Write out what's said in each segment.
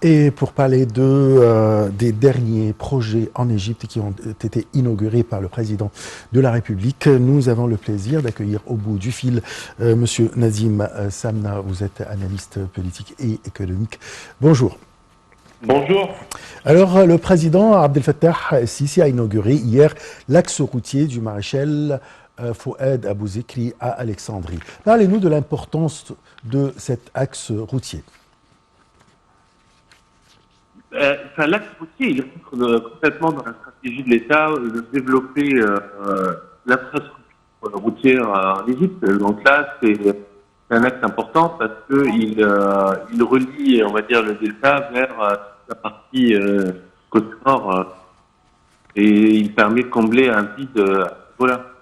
Et pour parler des derniers projets en Égypte qui ont été inaugurés par le président de la République, nous avons le plaisir d'accueillir au bout du fil Monsieur Nazim Samna. Vous êtes analyste politique et économique. Bonjour. Bonjour. Alors, le président Abdel Fattah Sisi a inauguré hier l'axe routier du maréchal Fouad Abou Zekri à Alexandrie. Parlez-nous de l'importance de cet axe routier. L'axe routier, il rentre complètement dans la stratégie de l'État de développer l'infrastructure routière en Égypte. Donc là, c'est un axe important parce qu'il il relie, on va dire, le delta vers la partie côte nord et il permet de combler un vide. Voilà.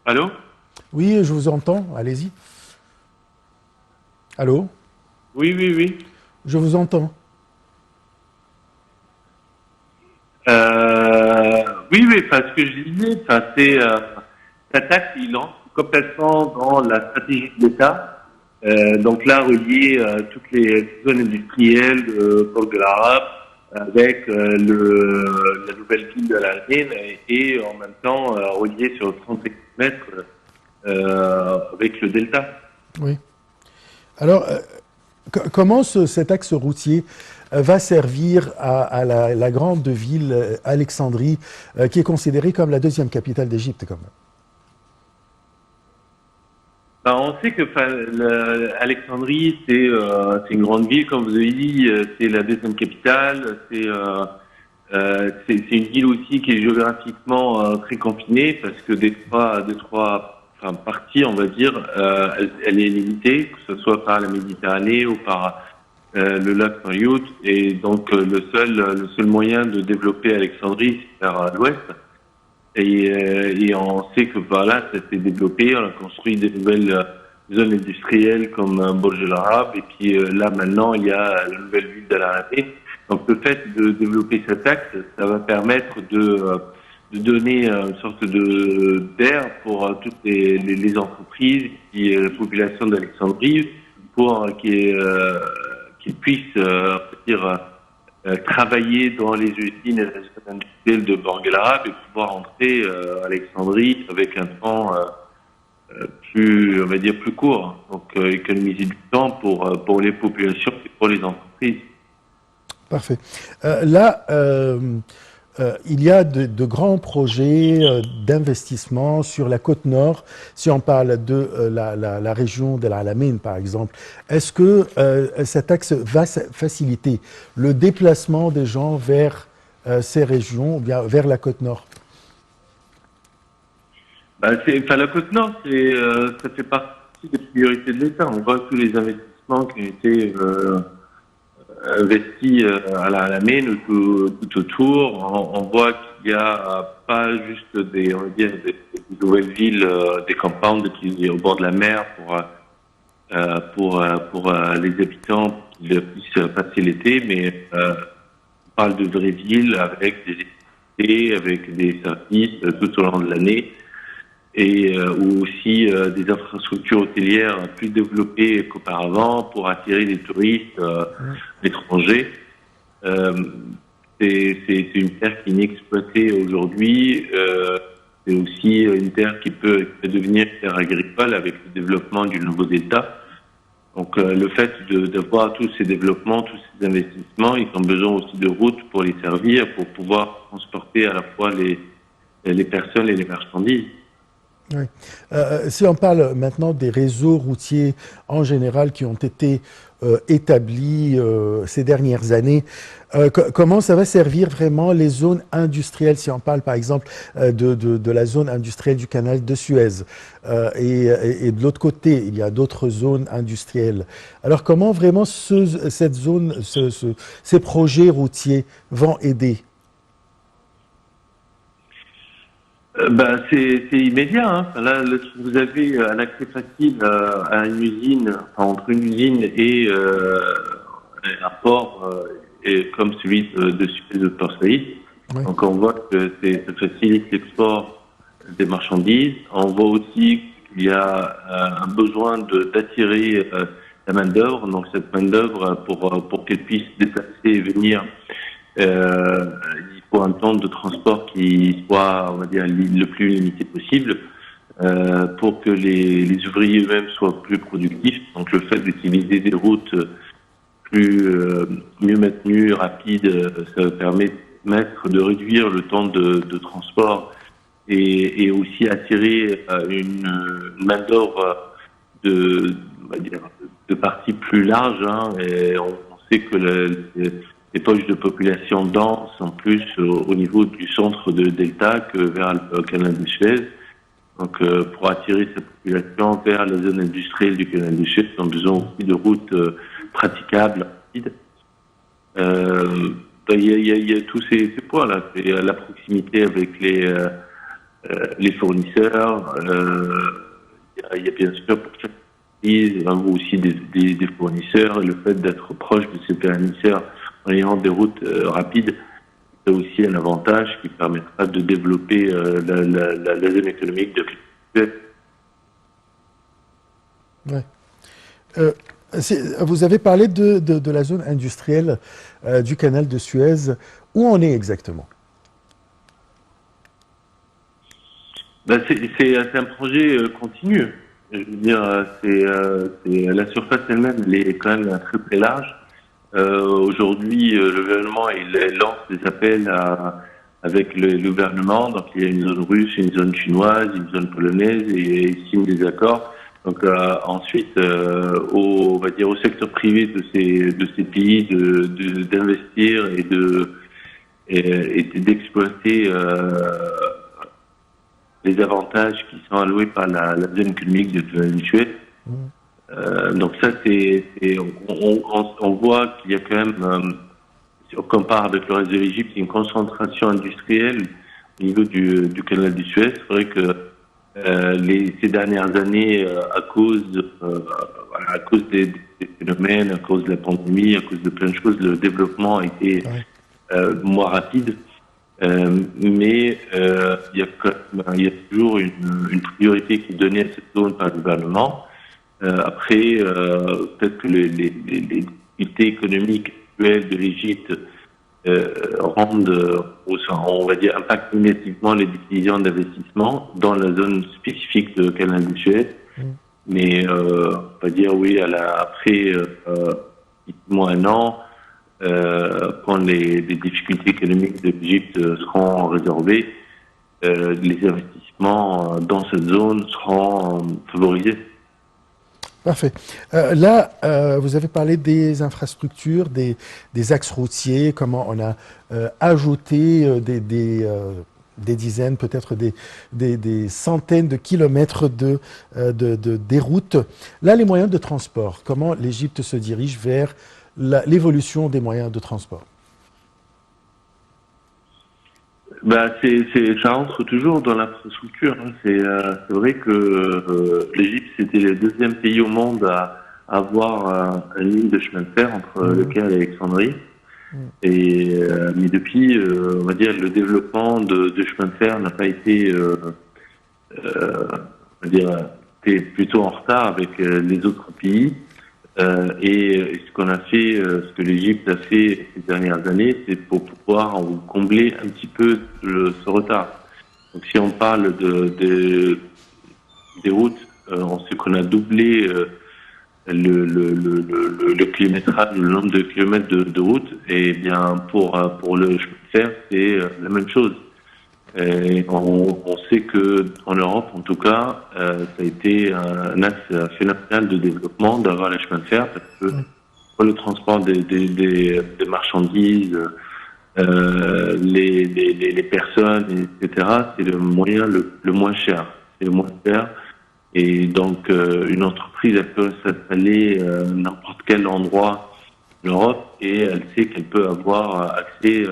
Allô? Oui, je vous entends. Allez-y. Allô? Oui, oui, oui. Je vous entends. Oui, oui, parce que je disais, c'est cet axe, il entre complètement dans la stratégie de l'État. Donc là, relier toutes les zones industrielles de Borg Arab avec la nouvelle ville de la Reine et en même temps relier sur 30 km avec le delta. Oui. Alors, comment cet axe routier va servir à la grande ville Alexandrie, qui est considérée comme la deuxième capitale d'Égypte, quand même? On sait que Alexandrie, c'est une grande ville, comme vous avez dit, c'est la deuxième capitale, c'est une ville aussi qui est géographiquement très confinée parce que des trois parties, on va dire, elle est limitée, que ce soit par la Méditerranée ou par le lac Mariout, et donc le seul moyen de développer Alexandrie, c'est vers l'ouest. Et on sait que voilà, ça s'est développé, on a construit des nouvelles zones industrielles comme Borj El Arab, et puis là maintenant il y a la nouvelle ville d'Al-Arabie. Donc le fait de développer cet axe, ça va permettre de donner une sorte d'air pour toutes les entreprises et la population d'Alexandrie pour qu'ils puissent travailler dans les usines et les zones industrielles de Borg El Arab et pouvoir entrer à Alexandrie avec un temps plus, on va dire, plus court. Donc économiser du temps pour les populations et pour les entreprises. Parfait. Il y a de grands projets d'investissement sur la côte nord, si on parle de la région de l'Alamein, par exemple. Est-ce que cet axe va faciliter le déplacement des gens vers ces régions, ou bien vers la côte nord? La côte nord, ça fait partie des priorités de l'État. On voit tous les investissements qui ont été investis à la Méne tout autour. On voit qu'il n'y a pas juste des nouvelles villes, des campagnes qui sont au bord de la mer pour les habitants qu'ils puissent passer l'été, mais on parle de vraies villes avec des activités, avec des services tout au long de l'année et ou aussi des infrastructures hôtelières plus développées qu'auparavant pour attirer des touristes étrangers. C'est une terre qui est inexploitée aujourd'hui. C'est aussi une terre qui peut devenir terre agricole avec le développement du nouveau État. Donc le fait d'avoir tous ces développements, tous ces investissements, ils ont besoin aussi de routes pour les servir, pour pouvoir transporter à la fois les personnes et les marchandises. Oui. Si on parle maintenant des réseaux routiers en général qui ont été établis ces dernières années, comment ça va servir vraiment les zones industrielles, si on parle par exemple de la zone industrielle du canal de Suez, et de l'autre côté, il y a d'autres zones industrielles. Alors comment vraiment cette zone, ces projets routiers vont aider? C'est immédiat. Hein. Là, vous avez un accès facile à une usine, entre une usine et un port et comme celui de Suez de Port Saïd. Oui. Donc on voit que ça facilite l'export des marchandises. On voit aussi qu'il y a un besoin d'attirer la main-d'œuvre. Donc cette main-d'œuvre, pour qu'elle puisse se déplacer et venir, il faut un temps de transport qui soit, on va dire, le plus limité possible. Pour que les ouvriers eux-mêmes soient plus productifs. Donc le fait d'utiliser des routes mieux maintenues, rapides, ça va permettre de réduire le temps de transport et aussi attirer une main-d'œuvre on va dire, de parties plus larges. Hein, et on sait que les poches de population denses sont plus au niveau du centre de Delta que vers le canal de Suez. Donc, pour attirer cette population vers la zone industrielle du canal de Suez, ils ont besoin aussi de routes praticables, rapides. Il y a tous ces points-là. C'est la proximité avec les fournisseurs. Il y a bien sûr pour chaque entreprise aussi des fournisseurs. Et le fait d'être proche de ces fournisseurs en ayant des routes rapides, c'est aussi un avantage qui permettra de développer la zone économique de Suez. Ouais. Vous avez parlé de la zone industrielle du canal de Suez. Où on est exactement? Ben c'est un projet continu. Je veux dire, la surface elle-même, elle est quand même très très large. Aujourd'hui, le gouvernement il lance des appels avec le gouvernement. Donc il y a une zone russe, une zone chinoise, une zone polonaise et ils signent des accords. Donc ensuite, on va dire au secteur privé de ces pays d'investir et d'exploiter les avantages qui sont alloués par la zone économique de Suez. Donc ça, on voit qu'il y a quand même, si on compare avec le reste de l'Égypte, une concentration industrielle au niveau du canal du Suez. C'est vrai que ces dernières années, à cause des phénomènes, à cause de la pandémie, à cause de plein de choses, le développement a été moins rapide. Mais il y a toujours une priorité qui est donnée à cette zone par le gouvernement. Après, peut-être que les difficultés économiques actuelles de l'Égypte rendent, on va dire, impactent négativement les décisions d'investissement dans la zone spécifique de canal de Suez. Mais on va dire oui, après un an, quand les difficultés économiques de l'Égypte seront résorbées, les investissements dans cette zone seront favorisés. Parfait. Là, vous avez parlé des infrastructures, des axes routiers, comment on a ajouté des dizaines, peut-être des centaines de kilomètres des routes. Là, les moyens de transport, comment l'Égypte se dirige vers l'évolution des moyens de transport? Ça entre toujours dans l'infrastructure. Hein. C'est vrai que l'Égypte, c'était le deuxième pays au monde à avoir une ligne de chemin de fer entre le Caire et Alexandrie. Mais depuis, on va dire, le développement de chemin de fer n'a pas été, on va dire, était plutôt en retard avec les autres pays. Et ce qu'on a fait, ce que l'Égypte a fait ces dernières années, c'est pour pouvoir combler un petit peu ce retard. Donc si on parle des routes, on sait qu'on a doublé le kilométrage, le nombre de kilomètres de route, et bien pour le chemin de fer, c'est la même chose. Et on sait que en Europe, en tout cas, ça a été un axe phénoménal de développement d'avoir les chemins de fer, parce que pour le transport des marchandises, les personnes, etc., c'est le moyen le moins cher. C'est le moins cher. Et donc, une entreprise, elle peut s'installer n'importe quel endroit en Europe et elle sait qu'elle peut avoir accès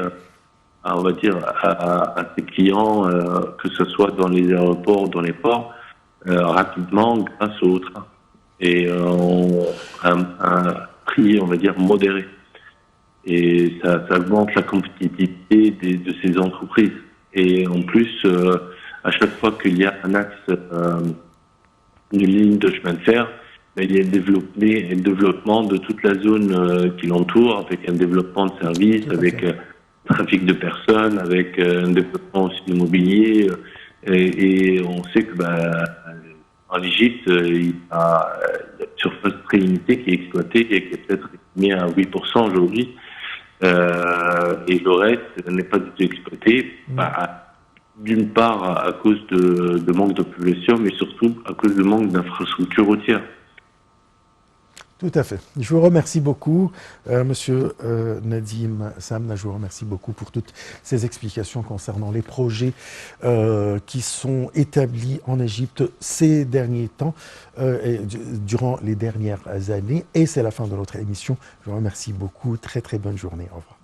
on va dire, à ses clients, que ce soit dans les aéroports, dans les ports, rapidement grâce au train. Et un prix, on va dire, modéré. Et ça augmente la compétitivité de ces entreprises. Et en plus, à chaque fois qu'il y a un axe, une ligne de chemin de fer, il y a un développement de toute la zone qui l'entoure, avec un développement de services, avec trafic de personnes, avec un développement aussi immobilier. Et on sait que en Égypte, il y a une surface très limitée qui est exploitée, qui est peut-être estimée à 8% aujourd'hui. Et le reste n'est pas du tout exploité. D'une part à cause de manque de population, mais surtout à cause de manque d'infrastructures routières. Tout à fait. Je vous remercie beaucoup, Monsieur Nadim Samna. Je vous remercie beaucoup pour toutes ces explications concernant les projets qui sont établis en Égypte ces derniers temps, et durant les dernières années. Et c'est la fin de notre émission. Je vous remercie beaucoup. Très, très bonne journée. Au revoir.